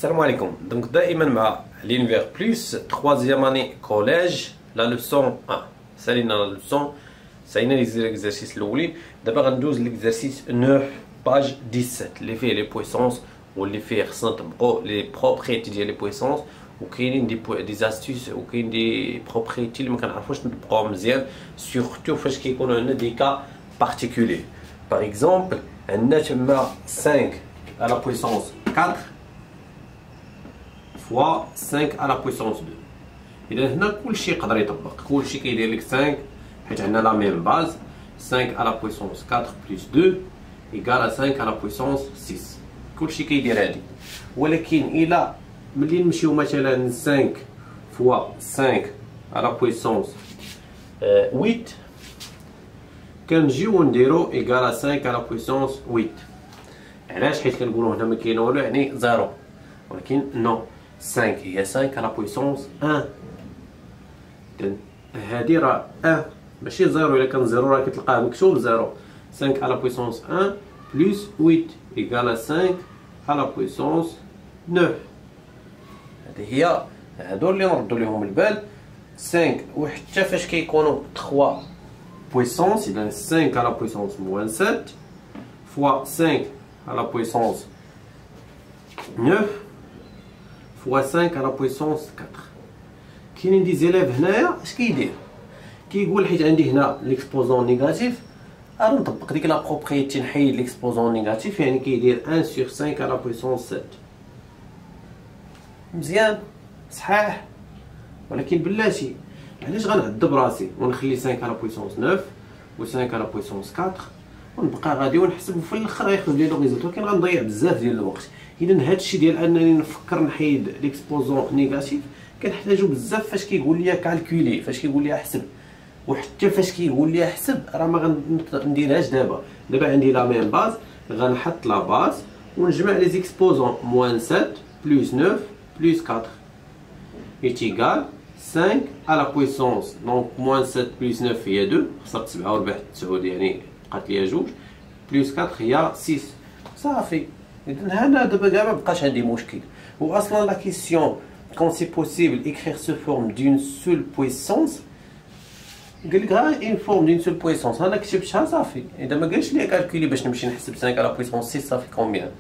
Salam alaikum. Donc, d'abord, l'univers plus, troisième année collège, la leçon 1. Ça, c'est la leçon, ça, c'est l'exercice l'ouli. D'abord, on doit l'exercice 9, page 17. Les faits et les puissances, ou les faits les propriétés des puissances, ou qu'il y a des astuces, ou qu'il y a des propriétés, mais qu'on a fait surtout parce qu'il y a des cas particuliers. Par exemple, un 5 à la puissance 4 fois 5 à la puissance 2. إذا هنا كلشي يقدر يطبق، كلشي كيدير لك 5 حيت عندنا لا ميم باز 5 à la puissance 4 plus 2 égale à 5 à la puissance 6. كلشي كيدير هادي، ولكن إلا ملي نمشيو مثلا 5 fois 5 à la puissance 8 كنجيو نديرو égale à 5 à la puissance 8. علاش؟ حيت كنقولو هنا ما كاين والو يعني 0، ولكن نو 5 هي 5 à la puissance 1. إذن هادي راه 1 ماشي 0. إلا كان 0 راه كتلقاه مكتوب 0. 5 à la puissance 1 plus 8 égale à 5 à la puissance 9. هادي هي هادو اللي نردو ليهم البال. 5 وحتى فاش كيكونوا 3 puissance, إذا 5 à la puissance moins 7 fois 5 à la puissance 9 fois 5 à la puissance 4. كاينين دي زيليف هنايا اش كيدير؟ كيقول حيت عندي هنا ليكسبوزون نيجاتيف غادي نطبق ديك لا بروبريتي نحيد ليكسبوزون نيجاتيف، يعني كيدير 1 sur 5 à la puissance 7. مزيان صحاح، ولكن بلاتي علاش غنعذب راسي ونخلي 5 à la puissance 9 و 5 à la puissance 4 ونبقى غادي ونحسب وفي الاخر غيخرج لي لو ريزولت، ولكن غنضيع بزاف ديال الوقت. اذا هادشي ديال انني نفكر نحيد ليكسبوزون نيجاتيف كنحتاجو بزاف فاش كيقول لي كالكولي، فاش كيقول لي احسب، وحتى فاش كيقول لي احسب راه ما غنديرهاش دابا. دابا عندي لا ميم باز، غنحط لا باز ونجمع لي زيكسبوزون موان 7 بلس 9 بلس 4 ايتيغال 5 à la puissance. donc moins 7 plus 9 هي 2، خسرت 7 وربحت 9 يعني بقات ليا 2 plus 4 هي 6 صافي. اذا هنا دابا كاع ما بقاش عندي مشكل. واصلا لا كيسيون quand c'est possible écrire sous forme d'une seule puissance، قال لك ها une forme d'une seule puissance، انا كتبتها صافي. اذا ما قالش لي كالكولي باش نمشي نحسب 5 à la puissance 6 صافي كومبيان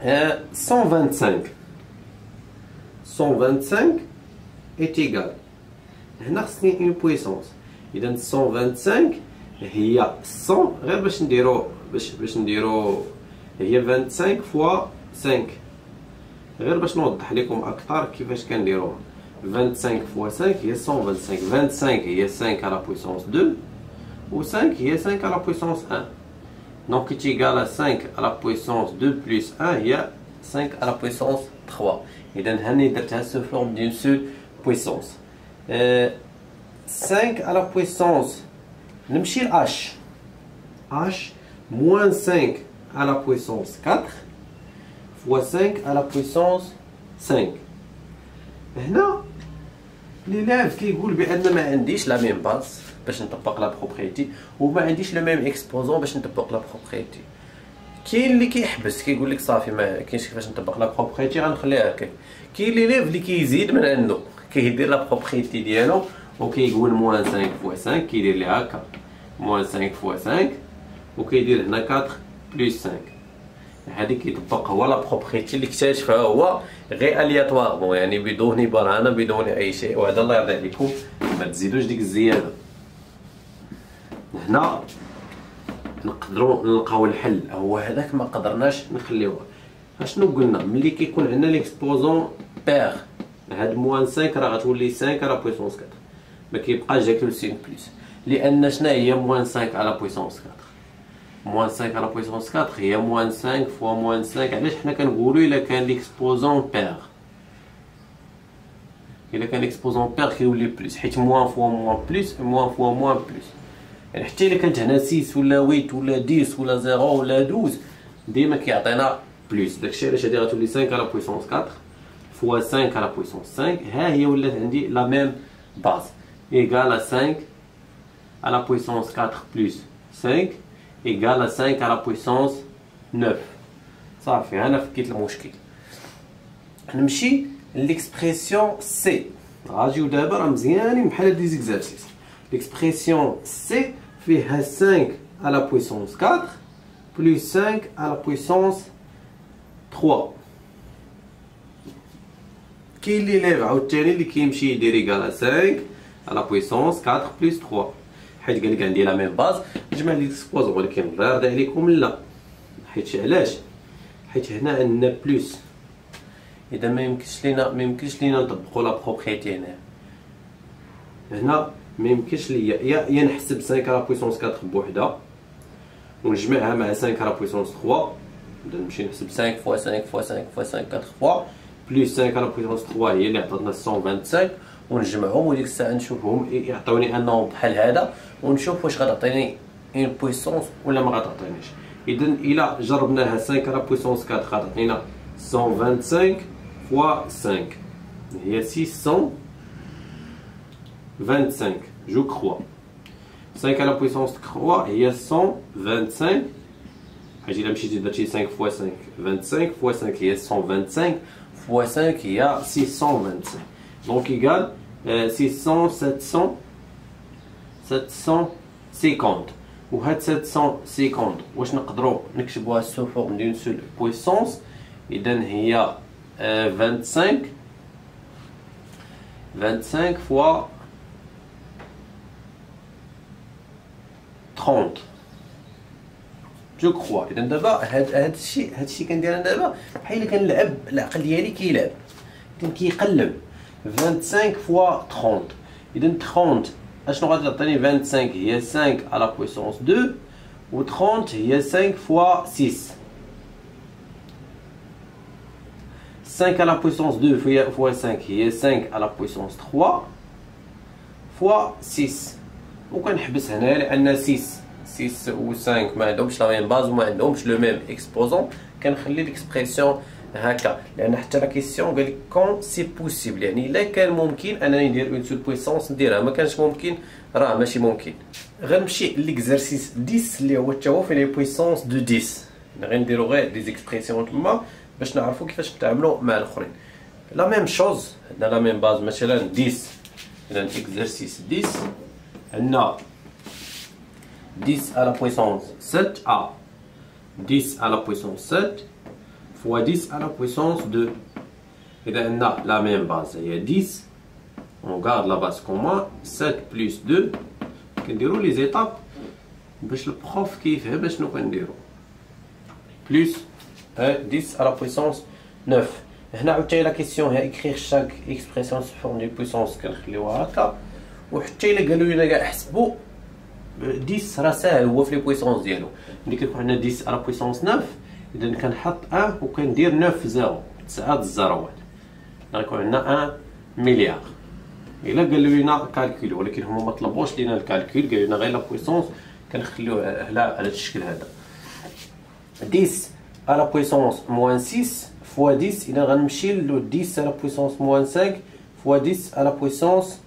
125 est égal. هنا خصني une puissance، إذا 125 هي 100 غير باش نديرو هي 25 fois 5. غير باش نوضح لكم أكثر كيفاش كنديروها. 25 fois 5 هي 125. 25 هي 5 à la puissance 2 و 5 هي 5 à la puissance 1. donc est égal à 5 à la puissance 2 plus 1 هي 5 à la puissance 3. إذا هاني درتها sous forme d'une seule puissance. 5 à la puissance نمشي ل h moins 5 à la puissance 4 fois 5 à la puissance 5. هنا l'élève كيقول بان ما عنديش لا ميم باز باش نطبق لا بروبريتي وما عنديش لو ميم اكسبوزون باش نطبق لا بروبريتي. كاين اللي كيحبس كيقول لك صافي ما كاينش كيفاش نطبق لا بروبريتي غنخليها هكاك. كاين ليليف اللي كيزيد من عنده كيدير لا بروبريتي ديالو وكيقول موان 5 فوا 5 كيدير لي هكا موان 5 فوا 5 وكيدير هنا 4 بلس 5. هادي كيطبق هو لا بروبريتي اللي اكتشفها هو غير الياتوارمون، يعني بدون برهنه بدون اي شيء. وهذا الله يرضي عليكم ما تزيدوش ديك الزياده. هنا نقدروا نلقاو الحل هو هذاك، ما قدرناش نخليوه. اشنو قلنا؟ ملي كيكون عندنا ليكسبوزون بير هاد موان 5 راه غتولي 5 على بويسونس 4، ما كيبقاش داك لو سين بلس، لان شنا هي موان 5 على بويسونس 4. موان 5 على بويسونس 4 هي موان 5 فوا موان 5. علاش حنا كنقولوا الا كان ليكسبوزون بير؟ الا كان ليكسبوزون بير كيولي بلس، حيت موان فوا موان بلس موان فوا موان بلس. يعني حتى الا كانت هنا 6 ولا 8 ولا 10 ولا 0 ولا 12 ديما كيعطينا بلس. داكشي علاش هادي غتولي 5 على بويسونس 4 fois 5 à la puissance 5. ها هي ولات عندي la même base égale à 5 à la puissance 4 plus 5 égale à 5 à la puissance 9. صافي انا فكيت المشكل. نمشي ليكسبرسيون سي. غنجيو دابا راه مزيانين بحال هاد لي زيكزارسيس. ليكسبرسيون سي فيها 5 à la puissance 4 plus 5 à la puissance 3. كاين ليليف عاوتاني اللي كيمشي يدير ايكال 5 à la puissance 4 plus 3، حيت قال لك عندي لا ميم باز نجمع لي سبوز، ولكن راه عليكم لا، حيت علاش؟ حيت هنا عندنا بلوس، اذا ما يمكنش لينا نطبقوا لا بروبريتي هنا ما يمكنش ليا يا نحسب 5 على بويسونس 4 بوحدها ونجمعها مع 5 على بويسونس 3، نبدا نمشي نحسب 5 فوا 5 فوا 5 فوا 5 4 3 بلس 5 على بويسونس 3 هي اللي عطاتنا 125 ونجمعهم، وديك الساعه نشوفهم يعطوني ان نومبر بحال هذا ونشوف واش غتعطيني اون بويسونس ولا ما غتعطينيش. اذا الا جربناها 5 على بويسونس 4 غتعطينا 125 فوا 5 هي 625 جو كخوا. 5 على بويسونس 3 هي 125، حيت الا مشيتي درتي 5 فوا 5 25 فوا 5 هي 125 فوا 5 هي 625، دونك ايكال 600 750. وهاد 750 واش نقدروا نكتبوها سو فورم دون سول بويسونس؟ اذا هي 25 فوا 30 جو كخوا. اذا دابا هادشي كندير انا دابا بحال الا كنلعب العقل ديالي كيلعب، اذا كيقلب 25 فوا 30. اذا 30 اشنو غادي تعطيني؟ 25 هي 5 على بويسونس 2 و 30 هي 5 فوا 6. 5 على بويسونس 2 فوا 5 هي 5 على بويسونس 3 فوا 6. وكنحبس هنا لان 6 و 5 ما عندهمش لا ميم باز وما عندهمش لو ميم اكسبوزون، كنخلي ليكسبرسيون هكا لان حتى لا كيسيون قال لك كون سي بوسيبل، يعني الا كان ممكن انني ندير اون سول بويسونس نديرها، ما كانش ممكن راه ماشي ممكن. غنمشي ليكزارسيس 10 اللي هو حتى هو فيه لي بويسونس دو 10، غنديرو غير دي زيكسبرسيون تما باش نعرفوا كيفاش نتعاملوا مع الاخرين. لا ميم شوز عندنا لا ميم باز، مثلا 10 اذا اكزارسيس 10 عندنا 10 à la puissance 7a 10 à la puissance 7 fois 10 à la puissance 2. إذا عندنا la même base هي 10، on garde la base commune 7 plus 2. كنديرو لي زيتاب باش البروف كيفهم شنو كنديرو، بلس 10 à la puissance 9. هنا عاوتاني لا كيسيون هي écrire chaque expression sous forme de puissance كنخليوها هكا، وحتى الا قالوا لنا كاع حسبوا 10 راه ساهل هو في لي بويسونس ديالو. ملي كيكون عندنا 10 على بويسونس 9 اذا كنحط 1 وكندير 9 في 0 9 د الزروات، غيكون عندنا 1 مليار. الا قالوا لنا كالكول ولكن هما ما طلبوش لينا الكالكول، قالوا لنا غير لا بويسونس كنخليوه على هذا الشكل هذا. 10 على بويسونس موان 6 فوا 10 اذا غنمشي ل 10 على بويسونس موان 5 فوا 10 على بويسونس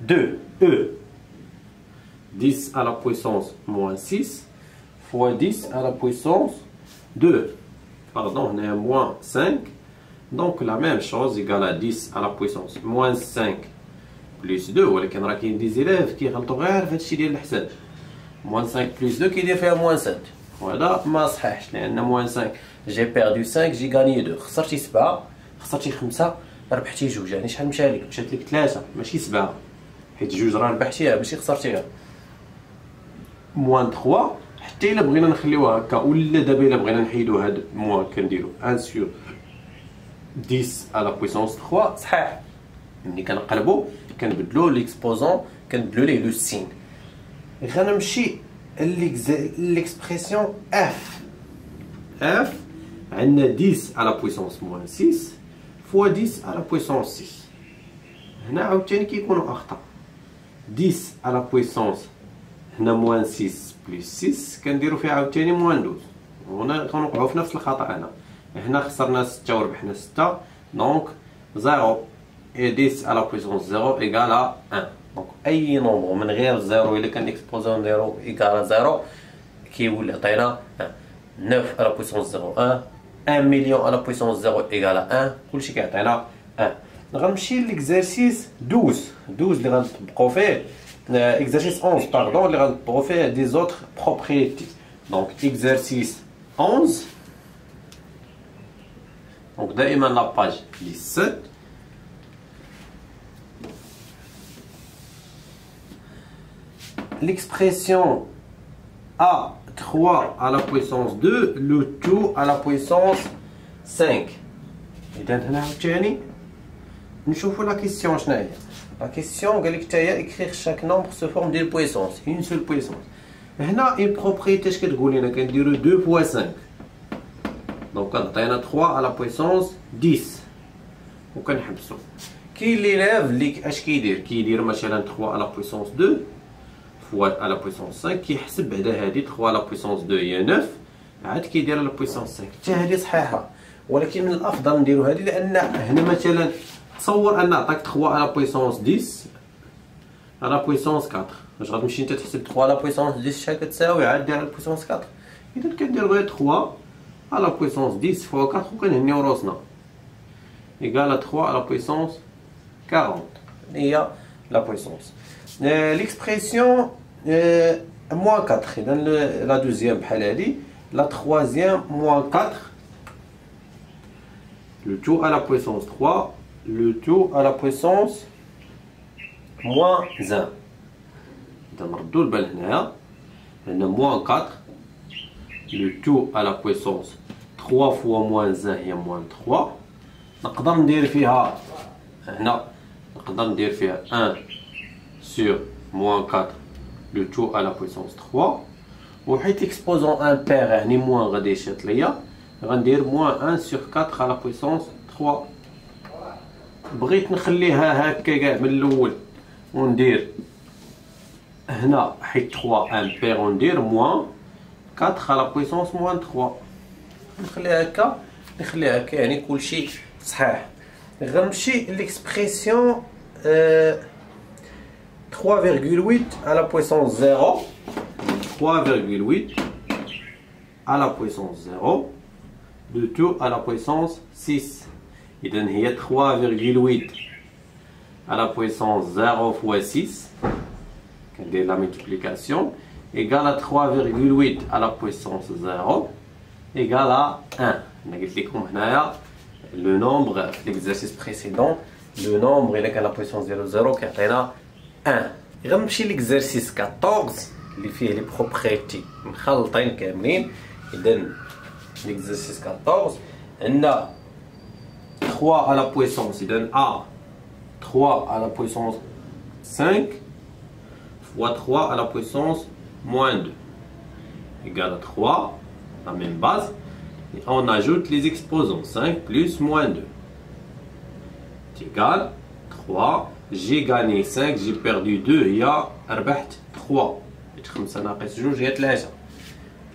2 10 à la puissance moins 6 fois 10 à la puissance 2. Pardon, on est à moins 5. Donc la même chose égale à 10 à la puissance moins 5 plus 2. ولكن راه كاين دي زيليف كيغلطوا غير في هادشي ديال الحساب. moins 5 plus 2 كيدير فيها moins 7. وهذا ما صحيحش لان moins 5 جي بيردو 5 جي غاني 2. خسرتي 7 خسرتي 5 ربحتي 2، يعني شحال مشى لك؟ مشات لك 3 ماشي 7، حيت 2 راه ربحتيها ماشي خسرتيها. موان 3 حتى الا بغينا نخليوها هكا، ولا دابا الا بغينا نحيدو هاد موان كنديرو 1 سور 10 على بويسونس 3 صحيح. ملي كنقلبو كنبدلو ليكسبوزون كنبدلو ليه لو سين. غنمشي ليكسبرسيون اف عندنا 10 على بويسونس موان 6 فوا 10 على بويسونس 6. هنا عاوتاني كيكونوا اخطاء. 10 على بويسونس هنا موان 6 بلس 6 كنديرو فيها عاوتاني موان 12، هنا كنوقعو في نفس الخطا. هنا خسرنا 6 وربحنا 6، دونك 0 et 10 à la puissance 0 égale à 1. دونك اي نومبر من غير 0 الا كان اكسبوزون 0 égale à 0 كيولي عطينا 1. 9 à la puissance 0 1 1 million à la puissance 0 égale à 1 كلشي كيعطينا 1. غنمشي ليكزارسيس 12 اللي غنطبقوا فيه exercice 11 pardon اللي غنطبقوا فيه des autres propriétés. Donc exercice 11 donc دائما la page 17. L'expression A3 à la puissance 2 le tout à la puissance 5. إذا هنا عاوتاني نشوفوا لا كيسيون شنو هي. لا كيسيون قال لك حتى هي écrire chaque nombre sous forme de puissance une seule puissance. هنا une propriété اش كتقول لنا كنديرو 2 fois 5 دونك كتعطينا 3 à la puissance 10 وكنحبسو. كاين لي ليف اللي اش كيدير مثلا 3 à la puissance 2 fois à la puissance 5 كيحسب بعدا هادي 3 à la puissance 2 هي 9 عاد كيدير la puissance 5 حتى هادي صحيحه، ولكن من الافضل نديرو هادي لان هنا مثلا تصور ان عطاك 3 à la puissance 10 à la puissance 4 واش غتمشي انت تحسب 3 à la puissance 10 شحال كتساوي عاد دير على la puissance 4. اذا كندير غير 3 à la puissance 10 fois 4 وكنهنيو روسنا égal à 3 à la puissance 40 هي la puissance. L'expression moins 4 dans la deuxième بحال هادي la troisième moins 4 le tout à la puissance 3 le tout à la puissance moins 1. إذا نردو البال هنايا عندنا moins 4 le tout à la puissance 3 fois moins 1 هي moins 3. نقدر ندير فيها هنا نقدر ندير فيها 1 sur moins 4 le tout à la puissance 3 وحيت exposant un pair يعني moins غادي يشات ليا غندير moins 1 sur 4 à la puissance 3. بغيت نخليها هكا كاع من الاول وندير هنا حيت 3 un pair وندير moins 4 à la puissance moins 3 نخليها هكا يعني كلشي صحيح. غنمشي ليكسبرسيون 3,8 à la puissance 0 3,8 à la puissance 0 de tout à la puissance 6. إذن هي 3,8 à la puissance 0 fois 6 كندير la multiplication égale à 3,8 à la puissance 0 égale à 1. أنا قلت لكم هنايا le nombre في l'exercice précédent le nombre إلا كان la puissance 0 كيعطينا 1. غنمشي ليكزارسيس 14 اللي فيه لي بروبريتي مخلطين كاملين. اذا ليكزارسيس 14 عندنا 3 à la puissance اذا a 3 à la puissance 5 fois 3 à la puissance moins 2 égale à 3 la même base et on ajoute les exposants 5 plus moins 2 égale 3. J'ai gagné 5 j'ai perdu 2 هي ربحت 3 5 ناقص 2 هي 3.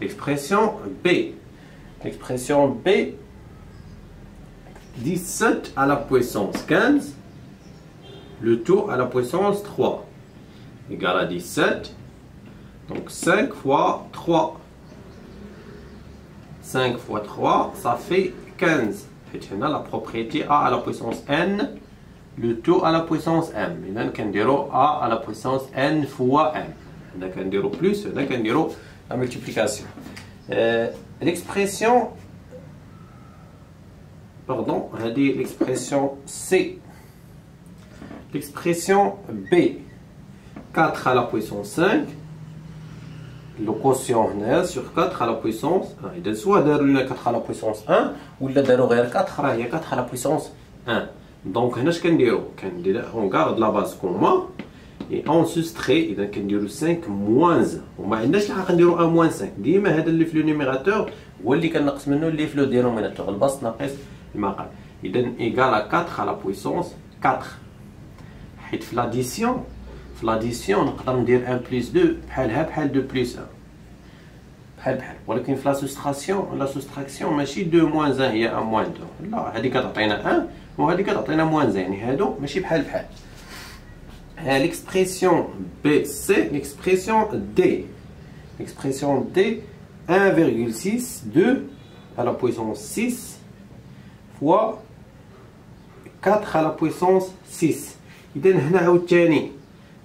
L'expression B 17 à la puissance 15 le tout à la puissance 3 égale à 17 donc 5 fois 3 5 fois 3 ça fait 15 حيت هنا la propriété A à la puissance n le tout à la puissance m. إذا كنديرو a à la puissance n fois m. هنا كنديرو plus هنا كنديرو la multiplication. L'expression pardon هذه l'expression C. L'expression B 4 à la puissance 5 le quotient هنا sur 4 à la puissance 1. إذا سوا داروا لنا 4 à la puissance 1 ولا داروا غير 4 راه هي 4 à la puissance 1. Donc هنا اش كنديرو on garde la base commun et on soustrait اذا كنديرو 5 moins 1 وما عندناش الحق نديرو 1 moins 5 ديما هذا اللي في لو نيميراتور هو اللي كنقص منه اللي في لو دينوميناتور البسط ناقص المقام. اذا ايغال 4 à la puissance 4 حيت في لاديسيون نقدر ندير 1 plus 2 بحالها بحال 2 plus 1 بحال ولكن في لا سوستراكسيون ماشي 2 moins 1 هي 1 moins 2 لا هذه كتعطينا 1 وهذه كتعطينا moins 1 يعني هادو ماشي بحال. L'expression BC, l'expression D. L'expression D 1,6 2 à la puissance 6 fois 4 à la puissance 6. إذا هنا عاوتاني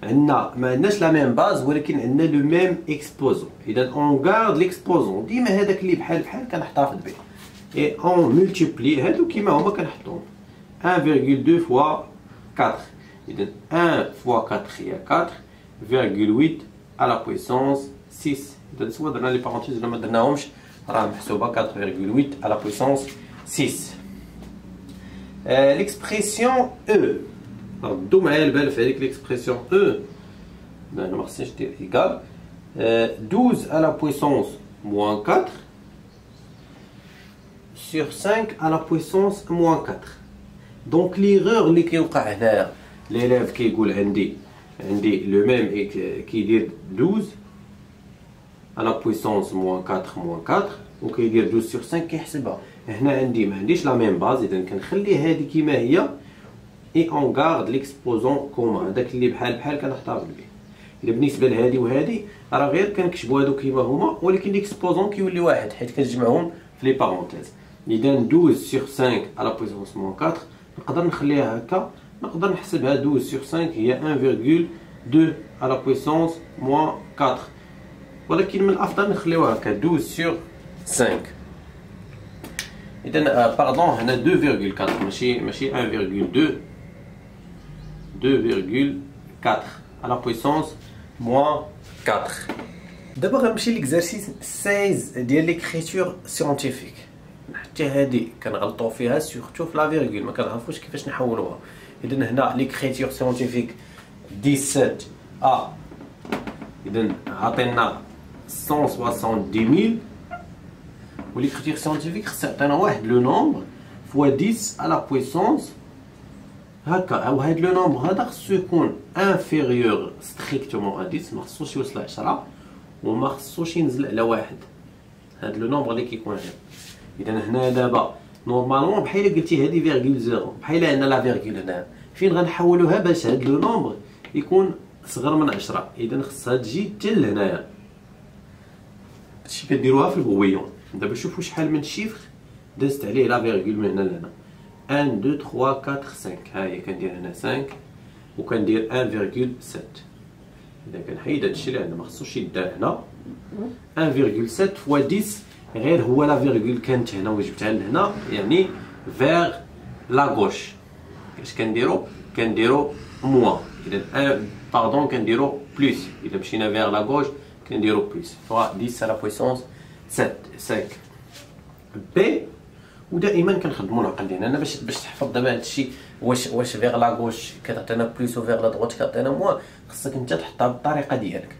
عندنا ما عندناش لا ميم باز ولكن عندنا لو ميم اكسبوزون. إذا اون غارد ليكسبوزون ديما هذاك اللي بحال بحال كنحتفظ به. اي اون مولتيبلي هادو كيما هما كنحطوهم 1,2 فوا 4. إذا 1 فوا 4 هي 4,8 à la puissance 6. إذا سوا درنا لي بارونتيز ولا ما درناهمش راه محسوبة 4,8 à la puissance 6. L'expression E. ردو معايا البال في هذيك l'expression E. أنا ما خصنيش ندير إيكال 12 à la puissance moins 4 sur 5 à la puissance moins 4. دونك ليغور اللي كيوقع هنايا ليليف كيقول عندي لو ميم كيدير 12 à la puissance moins 4 moins 4 وكيدير 12 sur 5 كيحسبها. هنا عندي ما عنديش لا ميم باز، اذا كنخلي هذه كيما هي اي اون غارد ليكسبوزون كوما هذاك اللي بحال بحال كنحتفظ به. الا بالنسبه لهذه وهذه راه غير كنكتبوا هادو كيما هما ولكن ليكسبوزون كيولي واحد حيت كنجمعهم في لي بارونتيز. اذا 12 sur 5 à la puissance moins 4 نقدر نخليها هكا، نقدر نحسبها 12 sur 5 هي 1,2 à la puissance moins 4 ولكن من الافضل نخليوها هكا 12 sur 5. إذا باردون هنا 2,4 ماشي 1,2 2,4 à la puissance moins 4. دابا غنمشي ليكزارسيس 16 ديال ليكريتور سيونتيفيك. حتى هادي كنغلطوا فيها سورتو في لا فيرغول ما كنعرفوش كيفاش نحولوها. إذا هنا ليكريتور سيونتيفيك 17 ا إذا عطينا 170,000 و ليكريتور سيونتيفيك خص يعطينا واحد لو نومبر فوا 10 à la puissance هكا. او هاد لو نومبر هذا خصو يكون انفيريور ستريكتومون ا 10 ما خصوش يوصل 10 وما خصوش ينزل على واحد. هاد لو نومبر اللي كيكون هنا. اذا هنا دابا نورمالمون بحال قلتي هادي فيرغول زيرو بحال عندنا لا فيرغول هنا فين غنحولوها باش هاد لو نومبر يكون صغر من 10. اذا خصها تجي حتى لهنايا. هادشي كديروها في البويون. دابا شوفوا شحال من شيفر دازت عليه لا فيرغول من هنا لهنا 1 2 3 4 5. ها هي كندير هنا 5 وكندير 1,7. اذا كنحيد هادشي اللي عندنا ما خصوش يدار هنا 1,7 فوا 10 غير هو لا فيرغول كانت هنا وجبتها لهنا يعني فيغ لا غوش. اش كنديرو موان. اذا 1 باردون كنديرو بلس. اذا مشينا فيغ لا غوش كنديرو بلس فوا 10 على بويسونس 5 بي. ودائما كنخدموا العقل ديالنا انا باش تحفظ دابا هادشي واش فيغ لا غوش كتعطينا بلس وفيغ لا دروات كتعطينا موان. خصك انت تحطها بالطريقه ديالك.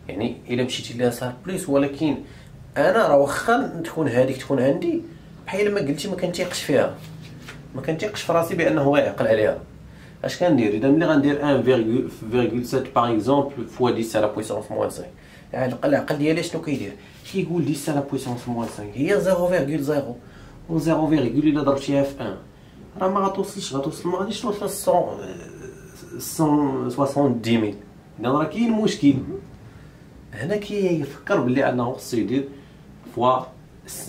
يعني الا مشيتي ليسار بلس ولكن انا راه واخا تكون هذيك تكون عندي بحال ما قلتي ما كنتيقش فيها ما كنتيقش في راسي بانه غيعقل عليها. اش كندير؟ اذا ملي غندير 1,7 باغ اكزومبل فوا 10 على بويسونس موان 5 يعني العقل ديالي شنو كيدير؟ كيقول 10 على بويسونس موان 5 هي 0,0 و 0,0 الا ضربتيها في 1 راه ما غتوصلش ما غاديش توصل 170,000. اذا راه كاين مشكل هنا. كيفكر بلي انه خصو يدير فوا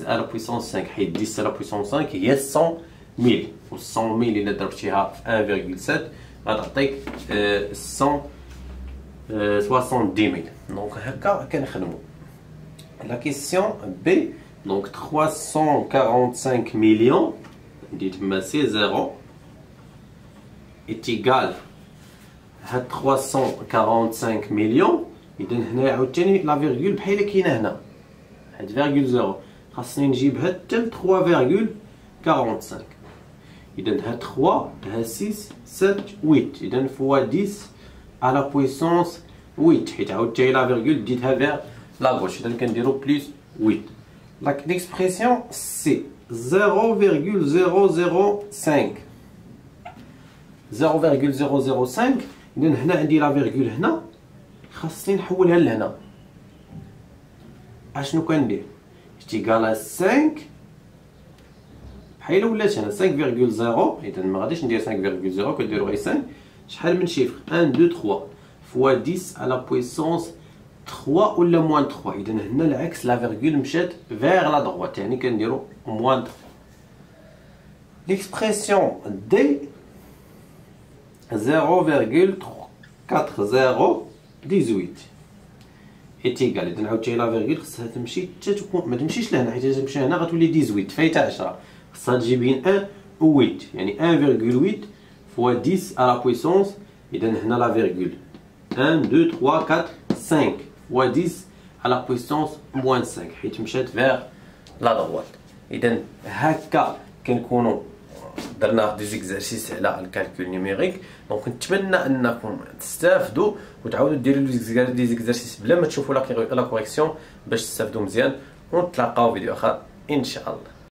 على بويسونس 5 حيت 10 على بويسونس 5 هي 100,000 و 100,000 الا ضربتيها في 1,7 غتعطيك 170,000. دونك هكا كنخدمو. لا كيسيون بي دونك 345 مليون ندير تما سي زيرو ايتيغال هاد 345 مليون. اذا هنا عاوتاني لا فيرغول بحال كاينه هنا هاد فيرغول زيرو خاصني نجيبها حتى ل 3,45. اذا ها 3 ها 6 7 8 اذا فوا 10 على بويسونس 8 حيت عاوتاني لا فيرغول ديتها فيغ لا غوش. اذا كنديرو بلس 8. l'expression c'est 0,005 0,005. اذا هنا عندي لا فيرغول هنا خاصني نحولها لهنا. اشنو كندير؟ ايكال 5 بحال ولات هنا 5,0. اذا ما غاديش ندير 5,0 كنديرو غير 5. شحال من شيفر 1 2 3 فوا 10 على بويسونس 3 ولا موان 3. اذا هنا العكس لا فيرغول مشات فيغ لا دروات يعني كنديرو moins 3. L'expression D 0,4018 est égale. إذا عاودتي لا فيرغول خصها تمشي حتى تكون ما تمشيش لهنا، حيت إذا تمشي هنا غتولي 18 فايتة 10. خصها تجي بين 1 و 8، يعني 1,8 fois 10 à la puissance. إذا هنا لا فيرغول 1 2 3 4 5 fois 10 à la puissance moins 5 حيت مشات vers la droite. إذا هكا كنكونوا درنا دي زيكزارسيس على الكالكول نيميريك. دونك نتمنى انكم تستافدوا وتعاودوا ديروا دي زيكزارسيس بلا ما تشوفوا لا كوريكسيون باش تستافدوا مزيان، ونتلاقاو فيديو اخر ان شاء الله.